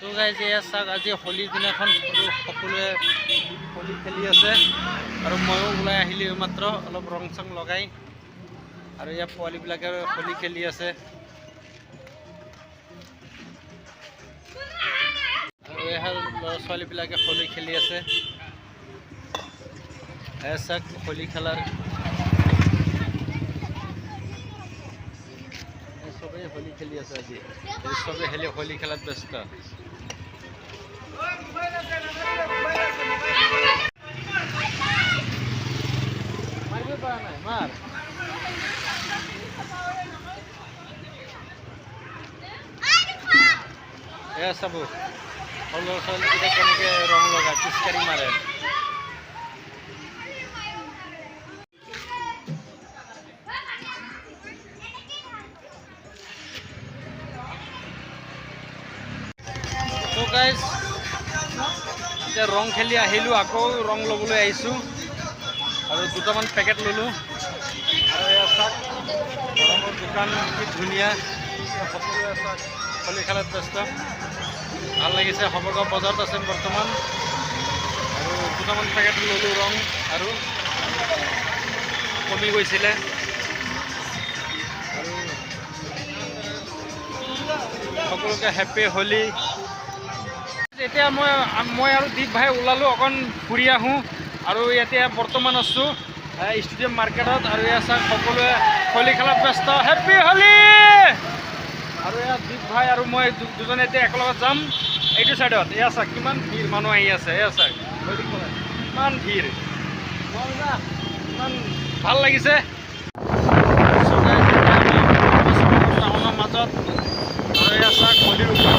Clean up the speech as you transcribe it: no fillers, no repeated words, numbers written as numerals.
তো গাইজ এয়া চাওক আজি হোলীৰ দিনাখন সকলোৱে হোলী খেলি আছে আৰু ময়ো ওলাই আহিলোঁ এইমাত্ৰ অলপ ৰং চং লগাই আৰু ইয়াৰ পোৱালীবিলাকে হোলী খেলি আছে আৰু এয়া ল'ৰা ছোৱালীবিলাকে হোলী খেলি আছে এয়া চাওক হোলী খেলাৰ সবেই হোলী খেলি আছে আজি সবেই হোলী খেলাত ব্যস্ত মাৰিব পৰা নাই মাৰ এয়া চাব সৰু ল'ৰা ছোৱালীকেইটা কেনেকৈ ৰং লগায় পিচকাৰি মাৰে তো গাইজ এতিয়া ৰং খেলি আহিলোঁ আকৌ ৰং ল'বলৈ আহিছোঁ আৰু দুটামান পেকেট ল'লোঁ আৰু এয়া চাওক ৰঙৰ দোকান কি ধুনীয়া সকলোৱে চাওক হোলী খেলাত ব্যস্ত ভাল লাগিছে সবৰগাঁও বজাৰত আছে বৰ্তমান আৰু দুটামান পেকেট ল'লোঁ ৰং আৰু কমি গৈছিলে আৰু সকলোকে হেপ্পী হোলী এতিয়া মই আৰু দীপ ভাই ওলালোঁ অকণ ফুৰি আহোঁ আৰু এতিয়া বৰ্তমান আছোঁ ষ্টেডিয়াম মাৰ্কেটত আৰু এয়া চাওক সকলোৱে হোলী খেলাত ব্যস্ত হেপ্পী হোলী আৰু এয়া দীপ ভাই আৰু মই দুজনে এতিয়া একেলগত যাম এইটো চাইডত এয়া চাওক কিমান ভিৰ মানুহ আহি আছে এয়া চাওক হোলী খেলাত কিমান ভিৰ ইমান ভাল লাগিছে টাউনৰ মাজত আৰু এয়া চাওক হোলীৰ